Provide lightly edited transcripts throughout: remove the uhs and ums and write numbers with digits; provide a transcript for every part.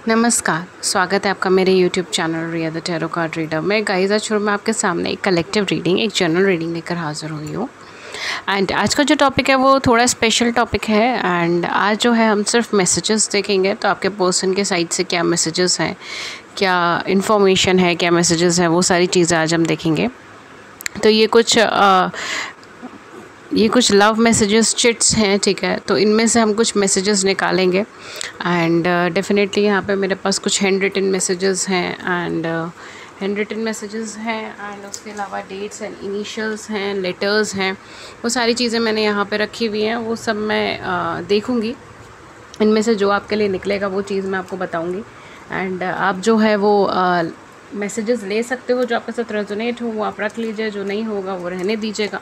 नमस्कार, स्वागत है आपका मेरे YouTube channel Riya the tarot card reader में। गाइस, आज मैं आपके सामने एक कलेक्टिव रीडिंग, एक जनरल रीडिंग लेकर हाज़िर हुई हूँ। एंड आज का जो टॉपिक है वो थोड़ा स्पेशल टॉपिक है। एंड आज जो है हम सिर्फ मैसेजेस देखेंगे, तो आपके पर्सन के साइड से क्या मैसेजेस हैं, क्या इन्फॉर्मेशन है, क्या मैसेजेस हैं, वो सारी चीज़ें आज हम देखेंगे। तो ये कुछ लव मैसेजेस चिट्स हैं, ठीक है। तो इनमें से हम कुछ मैसेजेस निकालेंगे। एंड डेफिनेटली यहाँ पे मेरे पास कुछ हैंड रिटन मैसेजेस हैं एंड उसके अलावा डेट्स एंड इनिशियल्स हैं, लेटर्स हैं, वो सारी चीज़ें मैंने यहाँ पे रखी हुई हैं। वो सब मैं देखूँगी। इनमें से जो आपके लिए निकलेगा वो चीज़ मैं आपको बताऊँगी। एंड आप जो है वो मैसेजेस ले सकते हो, जो आपके साथ रेजोनेट हो वो आप रख लीजिए, जो नहीं होगा वो रहने दीजिएगा।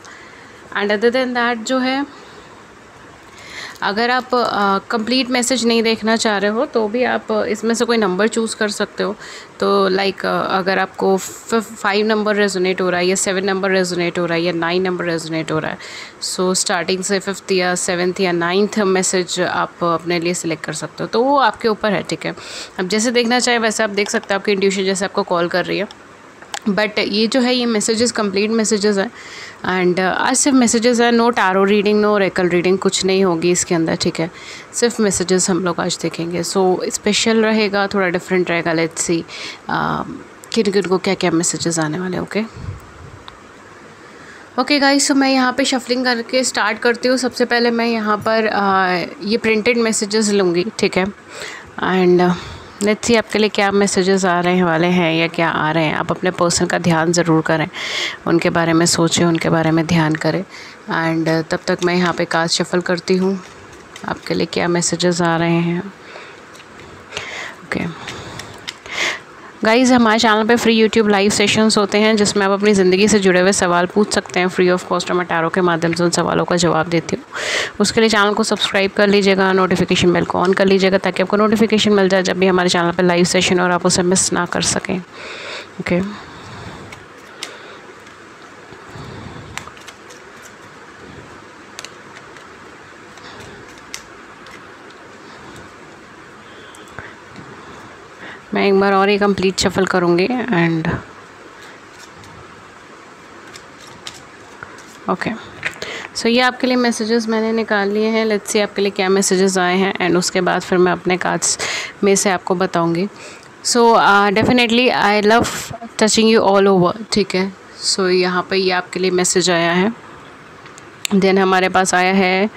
एंड अदर देन दैट जो है, अगर आप कंप्लीट मैसेज नहीं देखना चाह रहे हो तो भी आप इसमें से कोई नंबर चूज़ कर सकते हो। तो लाइक अगर आपको 5 नंबर रेजोनेट हो रहा है, या 7 नंबर रेजोनेट हो रहा है, या 9 नंबर रेजोनेट हो रहा है, सो स्टार्टिंग से 5th या 7th या 9th मैसेज आप अपने लिए सिलेक्ट कर सकते हो। तो वो आपके ऊपर है, ठीक है। अब जैसे देखना चाहे वैसे आप देख सकते हो, आपकी इंट्यूशन जैसे आपको कॉल कर रही है। बट ये जो है, ये मैसेजेस कंप्लीट मैसेजेस हैं। एंड आज सिर्फ मैसेजेस हैं, no tarot reading, no oracle reading, कुछ नहीं होगी इसके अंदर, ठीक है। सिर्फ मैसेजेस हम लोग आज देखेंगे। सो स्पेशल रहेगा, थोड़ा डिफरेंट रहेगा। लेट्स सी किन किन को क्या क्या मैसेजेस आने वाले। ओके गाइस, तो मैं यहाँ पे शफलिंग करके स्टार्ट करती हूँ। सबसे पहले मैं यहाँ पर ये प्रिंटेड मैसेजेस लूँगी, ठीक है। एंड लेट्स सी आपके लिए क्या मैसेजेस आ रहे वाले हैं या क्या आ रहे हैं। आप अपने पर्सन का ध्यान ज़रूर करें, उनके बारे में सोचें, उनके बारे में ध्यान करें। एंड तब तक मैं यहाँ पे कार्ड शफल करती हूँ, आपके लिए क्या मैसेजेस आ रहे हैं। ओके गाइज़, हमारे चैनल पे फ्री यूट्यूब लाइव सेशंस होते हैं, जिसमें आप अपनी ज़िंदगी से जुड़े हुए सवाल पूछ सकते हैं फ्री ऑफ कॉस्ट। मैं टैरो के माध्यम से उन सवालों का जवाब देती हूँ। उसके लिए चैनल को सब्सक्राइब कर लीजिएगा, नोटिफिकेशन बेल को ऑन कर लीजिएगा, ताकि आपको नोटिफिकेशन मिल जाए जब भी हमारे चैनल पर लाइव सेशन और आप उसे मिस ना कर सकें। ओके मैं एक बार और ये कंप्लीट शफल करूँगी। एंड ओके, सो ये आपके लिए मैसेजेस मैंने निकाल लिए हैं। लेट्स सी आपके लिए क्या मैसेजेस आए हैं। एंड उसके बाद फिर मैं अपने कार्ड्स में से आपको बताऊँगी। So definitely I love touching you all over, ठीक है। सो यहाँ पे ये आपके लिए मैसेज आया है। देन हमारे पास आया है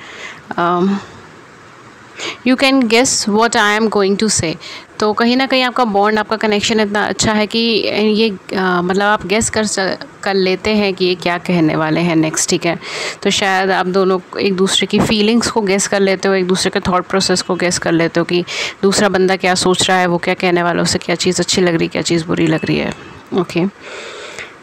you can guess what I am going to say. तो कहीं ना कहीं आपका बॉन्ड, आपका कनेक्शन इतना अच्छा है कि ये मतलब आप गेस कर लेते हैं कि ये क्या कहने वाले हैं नेक्स्ट, ठीक है। तो शायद आप दोनों एक दूसरे की फीलिंग्स को गेस कर लेते हो, एक दूसरे के थॉट प्रोसेस को गेस कर लेते हो कि दूसरा बंदा क्या सोच रहा है, वो क्या कहने वाला, उसे क्या चीज़ अच्छी लग रही है, क्या चीज़ बुरी लग रही है। Okay,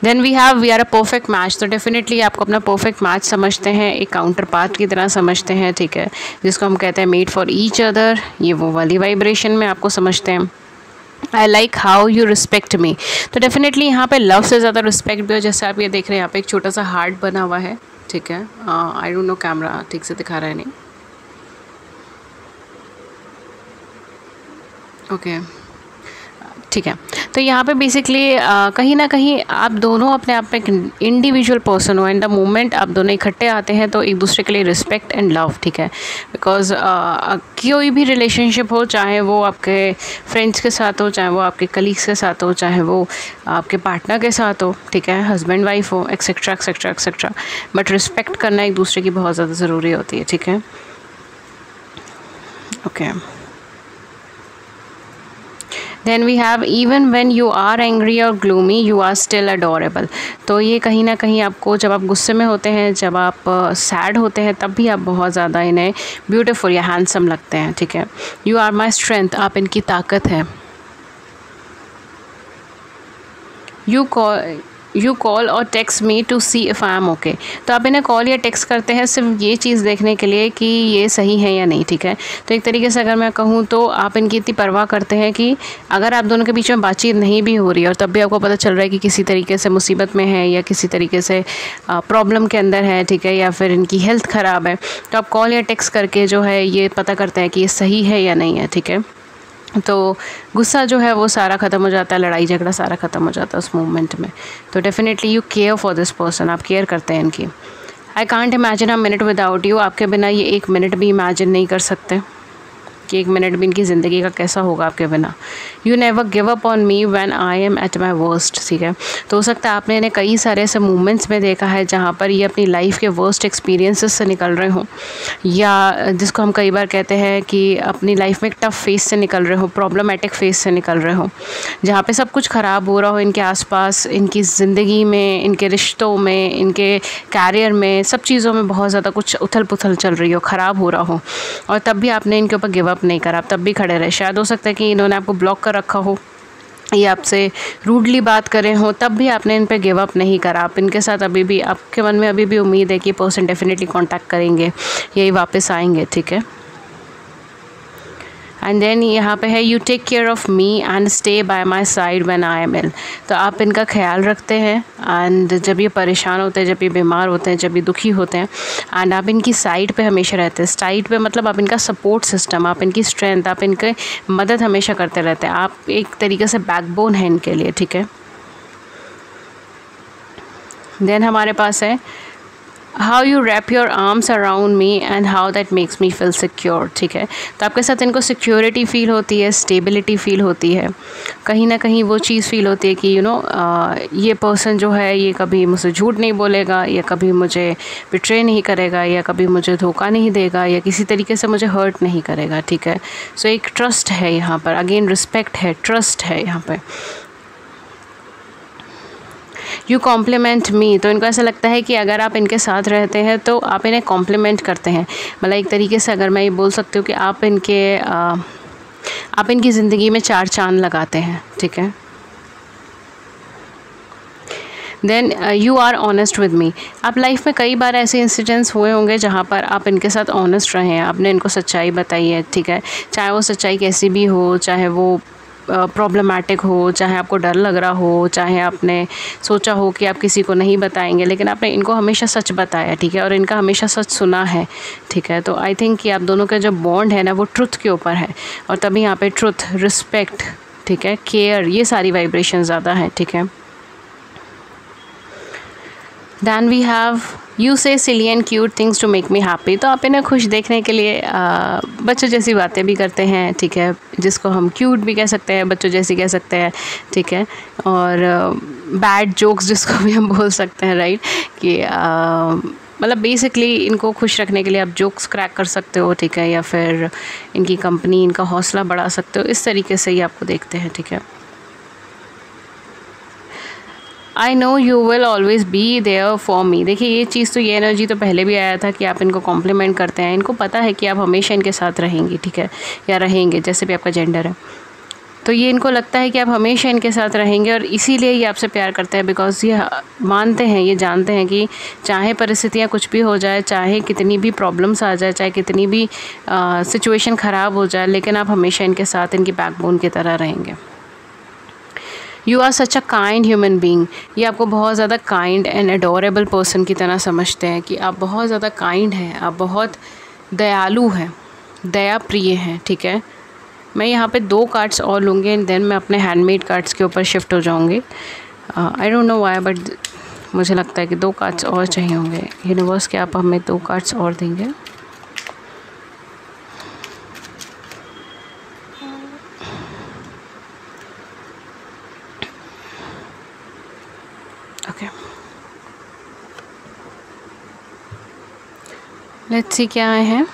then we are a perfect match. तो डेफिनेटली आपको अपना परफेक्ट मैच समझते हैं, एक काउंटर पार्ट की तरह समझते हैं, ठीक है, जिसको हम कहते हैं मेड फॉर ईच अदर। ये वो वाली वाइब्रेशन में आपको समझते हैं। I like how you respect मी। तो डेफिनेटली यहाँ पे लव से ज़्यादा रिस्पेक्ट भी हो। जैसे आप ये देख रहे हैं, यहाँ पे एक छोटा सा हार्ट बना हुआ है, ठीक है। आई डोंट नो, कैमरा ठीक से दिखा रहा है नहीं। ओके ठीक है। तो यहाँ पे बेसिकली कहीं ना कहीं आप दोनों अपने आप में एक इंडिविजुअल पर्सन हो। इन द मोमेंट आप दोनों इकट्ठे आते हैं तो एक दूसरे के लिए रिस्पेक्ट एंड लव, ठीक है। बिकॉज कोई भी रिलेशनशिप हो, चाहे वो आपके फ्रेंड्स के साथ हो, चाहे वो आपके कलीग्स के साथ हो, चाहे वो आपके पार्टनर के साथ हो, ठीक है, हस्बैंड वाइफ हो, etcetera etcetera etcetera, but respect करना एक दूसरे की बहुत ज़्यादा ज़रूरी होती है, ठीक है। Okay, then we have even when you are angry और gloomy you are still adorable. तो ये कहीं ना कहीं आपको, जब आप गुस्से में होते हैं, जब आप सैड होते हैं, तब भी आप बहुत ज़्यादा इन्हें ब्यूटीफुल या हैंडसम लगते हैं, ठीक है। यू आर माई स्ट्रेंथ, आप इनकी ताकत है। यू कॉल और text me to see if I am okay. तो आप इन्हें कॉल या टेक्स्ट करते हैं सिर्फ ये चीज़ देखने के लिए कि ये सही है या नहीं, ठीक है। तो एक तरीके से अगर मैं कहूँ तो आप इनकी इतनी परवाह करते हैं कि अगर आप दोनों के बीच में बातचीत नहीं भी हो रही है और तब भी आपको पता चल रहा है कि किसी तरीके से मुसीबत में है या किसी तरीके से प्रॉब्लम के अंदर है, ठीक है, या फिर इनकी हेल्थ ख़राब है, तो आप कॉल या टेक्स्ट करके जो है ये पता करते हैं कि ये सही है या नहीं है, ठीक है। तो गुस्सा जो है वो सारा ख़त्म हो जाता है, लड़ाई झगड़ा सारा ख़त्म हो जाता है उस मोमेंट में। तो definitely you care for this person, आप केयर करते हैं इनकी। I can't imagine a minute without you, आपके बिना ये एक मिनट भी इमेजिन नहीं कर सकते कि एक मिनट भी इनकी ज़िंदगी का कैसा होगा आपके बिना। You never give up on me when I M at my worst, ठीक है। तो हो सकता है आपने इन्हें कई सारे ऐसे मोमेंट्स में देखा है जहाँ पर ये अपनी लाइफ के वर्स्ट एक्सपीरियंसेस से निकल रहे हों, या जिसको हम कई बार कहते हैं कि अपनी लाइफ में एक टफ़ फेस से निकल रहे हो, प्रॉब्लमेटिक फेस से निकल रहे हो, जहाँ पे सब कुछ ख़राब हो रहा हो इनके आसपास, इनकी ज़िंदगी में, इनके रिश्तों में, इनके कैरियर में, सब चीज़ों में बहुत ज़्यादा कुछ उथल पुथल चल रही हो, ख़राब हो रहा हो, और तब भी आपने इनके ऊपर गिव अप नहीं करा, आप तब भी खड़े रहे। शायद हो सकता है कि इन्होंने आपको ब्लॉक कर रखा हो, ये आपसे रूडली बात करें हो, तब भी आपने इन पे गिव अप नहीं करा। आप इनके साथ अभी भी, आपके मन में अभी भी उम्मीद है कि पर्सन डेफिनेटली कांटेक्ट करेंगे, यही वापस आएंगे, ठीक है। एंड देन यहाँ पे है you take care of me and stay by my side when I am ill. तो आप इनका ख्याल रखते हैं, एंड जब ये परेशान होते हैं, जब ये बीमार होते हैं, जब ये दुखी होते हैं, एंड आप इनकी साइड पे हमेशा रहते हैं। साइड पे मतलब आप इनका सपोर्ट सिस्टम, आप इनकी स्ट्रेंथ, आप इनके मदद हमेशा करते रहते हैं। आप एक तरीके से बैकबोन है इनके लिए, ठीक है। देन हमारे पास है how you wrap your arms around me and how that makes me feel secure, ठीक है। तो आपके साथ इनको सिक्योरिटी फ़ील होती है, स्टेबिलिटी फ़ील होती है, कहीं ना कहीं वो चीज़ फ़ील होती है कि ये पर्सन जो है ये कभी मुझसे झूठ नहीं बोलेगा, या कभी मुझे बिट्रे नहीं करेगा, या कभी मुझे धोखा नहीं देगा, या किसी तरीके से मुझे हर्ट नहीं करेगा, ठीक है। सो एक ट्रस्ट है यहाँ पर, अगेन रिस्पेक्ट है, ट्रस्ट है यहाँ पर। यू कॉम्प्लीमेंट मी, तो इनको ऐसा लगता है कि अगर आप इनके साथ रहते हैं तो आप इन्हें कॉम्प्लीमेंट करते हैं। मतलब एक तरीके से अगर मैं ये बोल सकती हूँ कि आप इनकी ज़िंदगी में 4 चांद लगाते हैं, ठीक है। Then you are honest with me, आप लाइफ में कई बार ऐसे इंसिडेंट्स हुए होंगे जहाँ पर आप इनके साथ ऑनेस्ट रहे हैं, आपने इनको सच्चाई बताई है, ठीक है। चाहे वो सच्चाई कैसी भी हो, चाहे वो प्रॉब्लमैटिक हो, चाहे आपको डर लग रहा हो, चाहे आपने सोचा हो कि आप किसी को नहीं बताएंगे, लेकिन आपने इनको हमेशा सच बताया, ठीक है, और इनका हमेशा सच सुना है, ठीक है। तो आई थिंक कि आप दोनों का जो बॉन्ड है ना वो ट्रुथ के ऊपर है, और तभी यहाँ पे ट्रुथ, रिस्पेक्ट, ठीक है, केयर, ये सारी वाइब्रेशन ज़्यादा हैं, ठीक है। Then we have you say silly and cute things to make me happy, तो आप इन्हें खुश देखने के लिए बच्चों जैसी बातें भी करते हैं, ठीक है, जिसको हम क्यूट भी कह सकते हैं, बच्चों जैसी कह सकते हैं, ठीक है। और बैड जोक्स जिसको भी हम बोल सकते हैं, राइट, कि मतलब बेसिकली इनको खुश रखने के लिए आप जोक्स क्रैक कर सकते हो, ठीक है, या फिर इनकी कंपनी, इनका हौसला बढ़ा सकते हो, इस तरीके से ही आपको देखते हैं, ठीक है। I know you will always be there for me, देखिए ये चीज़ तो, ये एनर्जी तो पहले भी आया था कि आप इनको कॉम्प्लीमेंट करते हैं, इनको पता है कि आप हमेशा इनके साथ रहेंगी, ठीक है, या रहेंगे, जैसे भी आपका जेंडर है। तो ये इनको लगता है कि आप हमेशा इनके साथ रहेंगे, और इसीलिए ये आपसे प्यार करते हैं, बिकॉज़ ये मानते हैं, ये जानते हैं कि चाहे परिस्थितियाँ कुछ भी हो जाए, चाहे कितनी भी प्रॉब्लम्स आ जाए, चाहे कितनी भी सिचुएशन ख़राब हो जाए, लेकिन आप हमेशा इनके साथ, इनकी बैकबोन की तरह रहेंगे। You are such a kind human being, ये आपको बहुत ज़्यादा काइंड एंड एडोरेबल पर्सन की तरह समझते हैं, कि आप बहुत ज़्यादा काइंड हैं, आप बहुत दयालु हैं, दया प्रिय हैं, ठीक है। मैं यहाँ पे 2 कार्ड्स और लूँगी, एंड देन मैं अपने हैंडमेड कार्ड्स के ऊपर शिफ्ट हो जाऊँगी। I don't know why, but मुझे लगता है कि 2 कार्ड्स और चाहिए होंगे। यूनिवर्स के आप हमें 2 कार्ड्स और देंगे। ओके, लेट्स सी क्या आए हैं।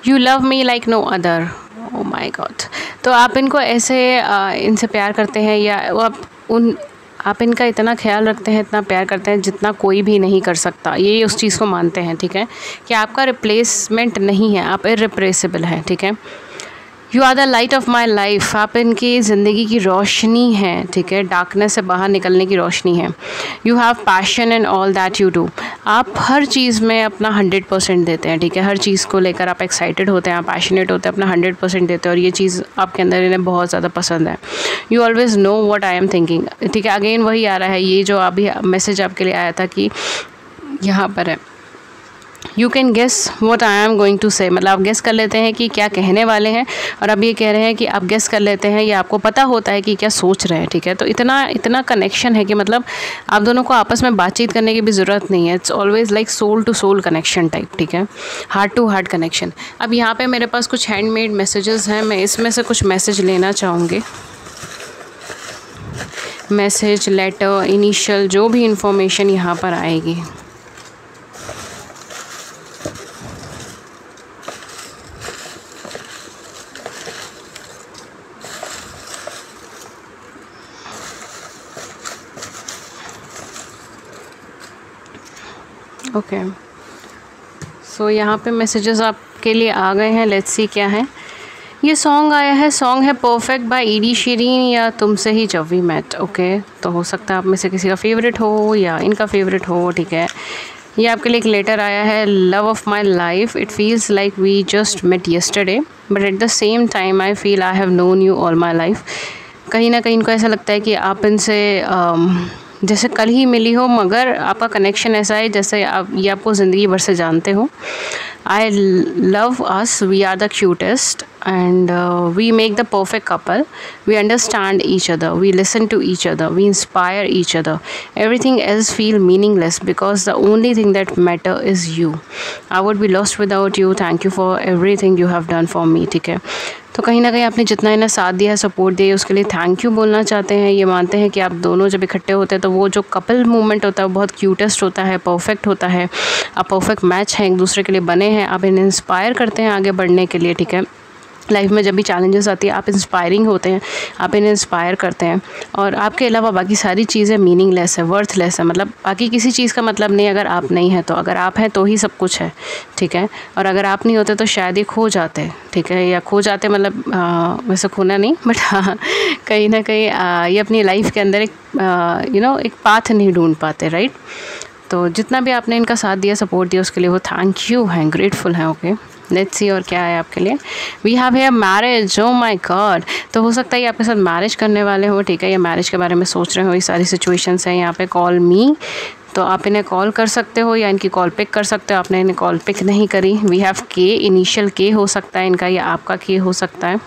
You love me like no other, oh my God. तो आप इनको ऐसे इनसे प्यार करते हैं, या आप इनका इतना ख्याल रखते हैं, इतना प्यार करते हैं जितना कोई भी नहीं कर सकता, ये उस चीज़ को मानते हैं, ठीक है, कि आपका रिप्लेसमेंट नहीं है, आप इर्रिप्लेसेबल हैं, ठीक है। You are the light of my life, आप इनकी ज़िंदगी की रोशनी है, ठीक है, डार्कनेस से बाहर निकलने की रोशनी है। You have passion in all that you do, आप हर चीज़ में अपना 100% देते हैं, ठीक है, हर चीज़ को लेकर आप एक्साइटेड होते हैं, आप पैशनेट होते हैं, अपना 100% देते हैं, और ये चीज़ आपके अंदर इन्हें बहुत ज़्यादा पसंद है। You always know what I am thinking, ठीक है, अगेन वही आ रहा है, ये जो अभी मैसेज आपके लिए आया था कि यहाँ पर है you can guess what I am going to say, मतलब आप गेस कर लेते हैं कि क्या कहने वाले हैं, और अब ये कह रहे हैं कि आप गेस कर लेते हैं, या आपको पता होता है कि क्या सोच रहे हैं, ठीक है। तो इतना कनेक्शन है कि मतलब आप दोनों को आपस में बातचीत करने की भी ज़रूरत नहीं है। It's always like soul to soul connection type, ठीक है, हार्ट टू हार्ट कनेक्शन। अब यहाँ पे मेरे पास कुछ हैंडमेड मैसेजेस हैं, मैं इसमें से कुछ मैसेज लेना चाहूँगी। मैसेज, लेटर, इनिशियल, जो भी इंफॉर्मेशन यहाँ पर आएगी। ओके, सो यहाँ पे मैसेजेस आपके लिए आ गए हैं। लेट्स सी क्या है। ये सॉन्ग आया है, सॉन्ग है परफेक्ट बाय ईडी शीरीन या तुमसे ही जब वी मेट। ओके, तो हो सकता है आप में से किसी का फेवरेट हो या इनका फेवरेट हो, ठीक है। ये आपके लिए एक लेटर आया है। Love of my life, it feels like we just met yesterday but at the same time I feel I have known you all my life. कहीं ना कहीं इनको ऐसा लगता है कि आप इनसे जैसे कल ही मिली हो, मगर आपका कनेक्शन ऐसा है जैसे आप ये आपको ज़िंदगी भर से जानते हो। I love us, we are the cutest and we make the perfect couple. We understand each other, we listen to each other, we inspire each other. Everything else feel meaningless because the only thing that matter is you. I would be lost without you. Thank you for everything you have done for me, ठीक है। तो कहीं ना कहीं आपने जितना इन्हें साथ दिया, सपोर्ट दिया, उसके लिए थैंक यू बोलना चाहते हैं। ये मानते हैं कि आप दोनों जब इकट्ठे होते हैं तो वो जो कपल मूवमेंट होता है वो बहुत क्यूटेस्ट होता है, परफेक्ट होता है। आप परफेक्ट मैच हैं, एक दूसरे के लिए बने हैं। आप इन्हें इंस्पायर करते हैं आगे बढ़ने के लिए, ठीक है। लाइफ में जब भी चैलेंजेस आती है आप इंस्पायरिंग होते हैं, आप इन्हें इंस्पायर करते हैं, और आपके अलावा बाकी सारी चीज़ें मीनिंगलेस है, वर्थलेस है। मतलब बाकी किसी चीज़ का मतलब नहीं अगर आप नहीं हैं तो। अगर आप हैं तो ही सब कुछ है, ठीक है। और अगर आप नहीं होते तो शायद ये खो जाते, ठीक है, या खो जाते मतलब वैसे खोना नहीं, बट हाँ कहीं ना कहीं ये अपनी लाइफ के अंदर एक एक पाथ नहीं ढूंढ पाते, राइट। तो जितना भी आपने इनका साथ दिया, सपोर्ट दिया, उसके लिए वो थैंक यू हैं, ग्रेटफुल हैं। ओके, लेट्स सी और क्या है आपके लिए। We have here marriage, oh my God. तो हो सकता है ये आपके साथ मैरिज करने वाले हो, ठीक है, या मैरिज के बारे में सोच रहे हो। ये सारी सिचुएशंस हैं यहाँ पे। कॉल मी, तो आप इन्हें कॉल कर सकते हो या इनकी कॉल पिक कर सकते हो। आपने इन्हें कॉल पिक नहीं करी। वी हैव के, इनिशियल के हो सकता है इनका, या आपका के हो सकता है।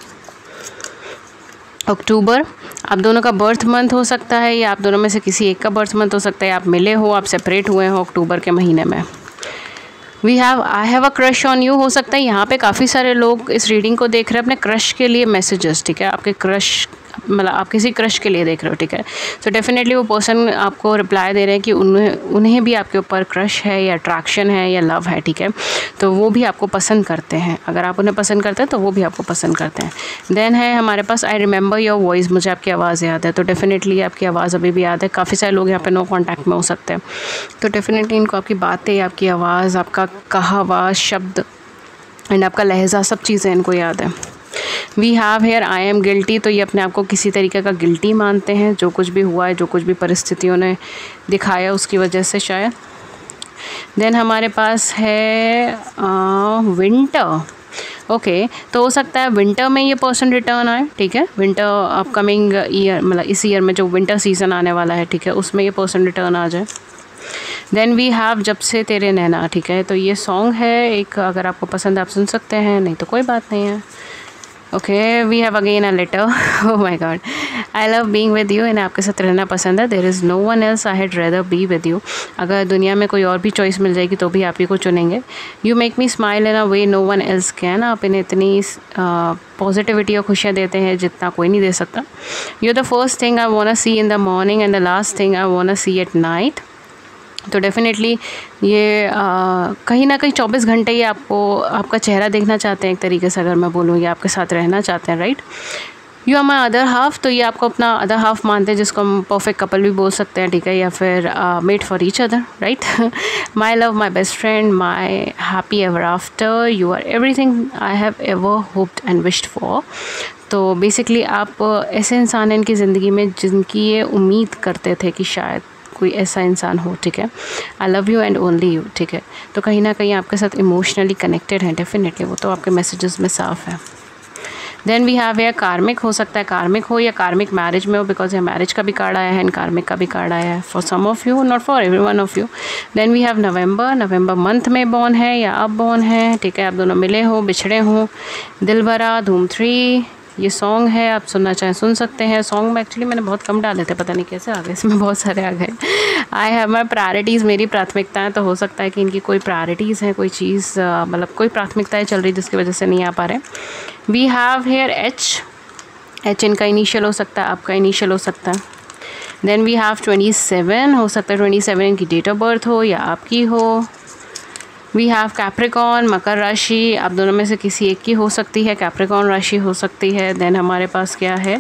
अक्टूबर, आप दोनों का बर्थ मंथ हो सकता है, या आप दोनों में से किसी एक का बर्थ मंथ हो सकता है। आप मिले हो, आप सेपरेट हुए हो अक्टूबर के महीने में। We have I have a crush on you, हो सकता है यहाँ पे काफ़ी सारे लोग इस रीडिंग को देख रहे हैं अपने क्रश के लिए मैसेजेस, ठीक है। आपके क्रश मतलब आप किसी क्रश के लिए देख रहे हो, ठीक है। तो डेफिनेटली वो पर्सन आपको रिप्लाई दे रहे हैं कि उन्हें भी आपके ऊपर क्रश है या अट्रैक्शन है या लव है, ठीक है। तो वो भी आपको पसंद करते हैं। अगर आप उन्हें पसंद करते हैं तो वो भी आपको पसंद करते हैं। देन है हमारे पास आई रिमेंबर योर वॉइस, मुझे आपकी आवाज़ याद है। तो डेफिनेटली आपकी आवाज़ अभी भी याद है। काफ़ी सारे लोग यहाँ पे नो कॉन्टैक्ट में हो सकते हैं, तो डेफिनेटली इनको आपकी बातें, आपकी आवाज़, आपका कहा हुआ शब्द एंड आपका लहजा, सब चीज़ें इनको याद है। We have here I am guilty, तो ये अपने आप को किसी तरीके का गिल्टी मानते हैं, जो कुछ भी हुआ है, जो कुछ भी परिस्थितियों ने दिखाया उसकी वजह से शायद। देन हमारे पास है विंटर। ओके, तो हो सकता है विंटर में ये पर्सन रिटर्न आए, ठीक है। विंटर अपकमिंग ईयर, मतलब इस ईयर में जो विंटर सीज़न आने वाला है, ठीक है, उसमें ये पर्सन रिटर्न आ जाए। देन वी हैव जब से तेरे नैना, ठीक है। तो ये सॉन्ग है एक, अगर आपको पसंद है आप सुन सकते हैं, नहीं तो कोई बात नहीं है। Okay, we have again a letter. Oh my God, I love being with you, इन्हें आपके साथ रहना पसंद है। There is no one else I had rather be with you, अगर दुनिया में कोई और भी चॉइस मिल जाएगी तो भी आप ही को चुनेंगे। You make me smile in a way no one else can, आप इन्हें इतनी पॉजिटिविटी और खुशियाँ देते हैं जितना कोई नहीं दे सकता। You are the first thing I want to see in the morning and the last thing I want to see at night. तो डेफिनेटली ये कहीं ना कहीं 24 घंटे ये आपका चेहरा देखना चाहते हैं एक तरीके से, अगर मैं बोलूँ, ये आपके साथ रहना चाहते हैं, right. You are my other half, तो ये आपको अपना अदर हाफ मानते हैं, जिसको हम परफेक्ट कपल भी बोल सकते हैं, ठीक है, या फिर made for each other, right. My love, my best friend, my happy ever after, you are everything I have ever hoped and wished for. तो बेसिकली आप ऐसे इंसान हैं इनकी ज़िंदगी में जिनकी ये उम्मीद करते थे कि शायद कोई ऐसा इंसान हो, ठीक है। I love you and only you, ठीक है। तो कहीं ना कहीं आपके साथ इमोशनली कनेक्टेड हैं डेफिनेटली, वो तो आपके मैसेजेस में साफ है। देन वी हैव हेयर कार्मिक, हो सकता है कार्मिक हो या कार्मिक मैरिज में हो, बिकॉज ये मैरिज का भी कार्ड आया है एंड कार्मिक का भी कार्ड आया है for some of you, not for every one of you. Then we have November, November month में बॉर्न है या अब बॉर्न है, ठीक है, आप दोनों मिले हो बिछड़े हो। दिलबरा, धूम 3, ये सॉन्ग है, आप सुनना चाहें सुन सकते हैं। सॉन्ग में एक्चुअली मैंने बहुत कम डाले थे, पता नहीं कैसे आ गए, इसमें बहुत सारे आ गए। आई हैव माई प्रायोरिटीज़, मेरी प्राथमिकताएं, तो हो सकता है कि इनकी कोई प्रायोरिटीज़ हैं, कोई चीज़ मतलब कोई प्राथमिकताएं चल रही जिसकी वजह से नहीं आ पा रहे। वी हैव हेयर एच इनका इनिशियल हो सकता है, आपका इनिशियल हो सकता है। देन वी हैव 27, हो सकता है 27 इनकी डेट ऑफ बर्थ हो या आपकी हो। वी हैव कैप्रिकॉन, मकर राशि, आप दोनों में से किसी एक की हो सकती है, कैप्रिकॉन राशि हो सकती है। देन हमारे पास क्या है,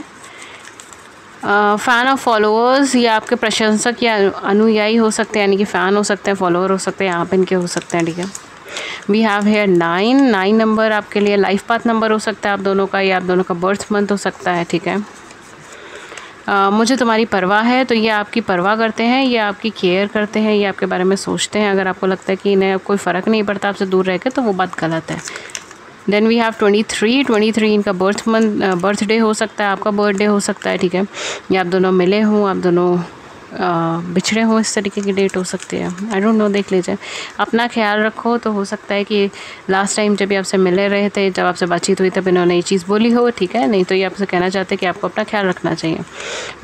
फ़ैन ऑफ फॉलोअर्स, या आपके प्रशंसक या अनुयायी हो सकते हैं, यानी कि फ़ैन हो सकते हैं, फॉलोअर हो सकते हैं, आप इनके हो सकते हैं, ठीक है। वी हैव हेयर 9 नंबर आपके लिए लाइफ पाथ नंबर हो सकता है आप दोनों का, या आप दोनों का बर्थ मंथ हो सकता है, ठीक है। मुझे तुम्हारी परवाह है, तो ये आपकी परवाह करते हैं, ये आपकी केयर करते हैं, ये आपके बारे में सोचते हैं। अगर आपको लगता है कि इन्हें कोई फ़र्क नहीं पड़ता आपसे दूर रह के, तो वो बात गलत है। देन वी हैव 23 इनका बर्थडे हो सकता है, आपका बर्थडे हो सकता है, ठीक है, या आप दोनों मिले हों, आप दोनों बिछड़े हों, इस तरीके की डेट हो सकती है। आई डोंट नो, देख लीजिए। अपना ख्याल रखो, तो हो सकता है कि लास्ट टाइम जब भी आपसे मिले रहे थे, जब आपसे बातचीत हुई तब इन्होंने ये चीज़ बोली हो, ठीक है, नहीं तो ये आपसे कहना चाहते हैं कि आपको अपना ख्याल रखना चाहिए।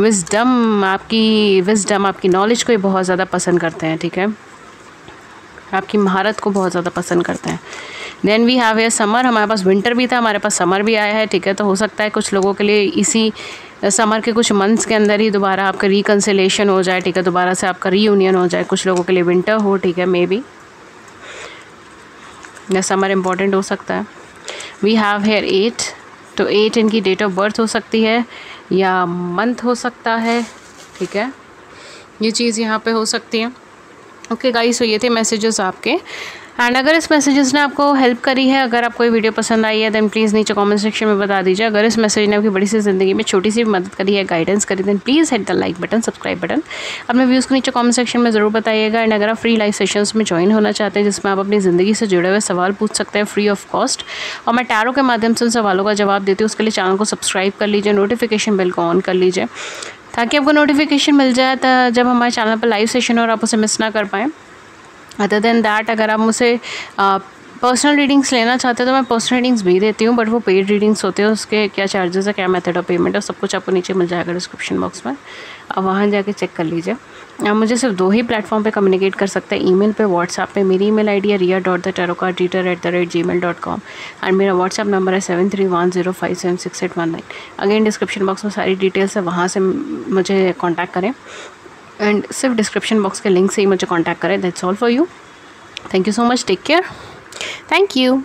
विजडम, आपकी नॉलेज को ये बहुत ज़्यादा पसंद करते हैं, ठीक है, आपकी महारत को बहुत ज़्यादा पसंद करते हैं। Then we have a summer, हमारे पास विंटर भी था, हमारे पास समर भी आया है, ठीक है, तो हो सकता है कुछ लोगों के लिए इसी समर के कुछ मंथ्स के अंदर ही दोबारा आपका रिकन्सिलेशन हो जाए, ठीक है, दोबारा से आपका रीयूनियन हो जाए। कुछ लोगों के लिए विंटर हो, ठीक है, मे बी या समर इम्पॉर्टेंट हो सकता है। वी हैव हेयर 8, तो 8 इनकी डेट ऑफ बर्थ हो सकती है या मंथ हो सकता है, ठीक है, ये चीज़ यहाँ पे हो सकती है। ओके गाइस, तो ये थे मैसेजेस आपके। एंड अगर इस मैसेजेस ने आपको हेल्प करी है, अगर आपको ये वीडियो पसंद आई है, देन प्लीज़ नीचे कमेंट सेक्शन में बता दीजिए। अगर इस मैसेज ने आपकी बड़ी सी ज़िंदगी में छोटी सी मदद करी है, गाइडेंस करी, then please hit the like button, subscribe button. अपने व्यूज़ को नीचे कमेंट सेक्शन में ज़रूर बताइएगा। एंड अगर आप फ्री लाइव सेशंस में ज्वाइन होना चाहते हैं, जिसमें आप अपनी ज़िंदगी से जुड़े हुए सवाल पूछ सकते हैं फ्री ऑफ कॉस्ट, और मैं टैरो के माध्यम से उन सवालों का जवाब देती हूँ, उसके लिए चैनल को सब्सक्राइब कर लीजिए, नोटिफिकेशन बेल को ऑन कर लीजिए, ताकि आपको नोटिफिकेशन मिल जाए जब हमारे चैनल पर लाइव सेशन और आप उसे मिस ना कर पाएँ। अदर देन दैट, अगर आप मुझसे पर्सनल रीडिंग्स लेना चाहते हैं तो मैं पर्सनल रीडिंग्स भी देती हूँ, बट वो पेड रीडिंग्स होते हैं, उसके क्या चार्जेस है, क्या मेथड ऑफ पेमेंट है, सब कुछ आपको नीचे मिल जाएगा डिस्क्रिप्शन बॉक्स में, आप वहाँ जाके चेक कर लीजिए। आप मुझे सिर्फ 2 ही प्लेटफॉर्म पे कम्युनिकेट कर सकते हैं, ईमेल पे, व्हाट्सएप पे। मेरी ईमेल आईडी है ria.thetarotcard@gmail.com एंड मेरा व्हाट्सएप नंबर है 7310576819। अगेन डिस्क्रिप्शन बॉक्स में सारी डिटेल्स है, वहाँ से मुझे कॉन्टैक्ट करें, एंड सिर्फ डिस्क्रिप्शन बॉक्स के लिंक से ही मुझे कॉन्टैक्ट करें। That's all for you. Thank you so much, take care, thank you.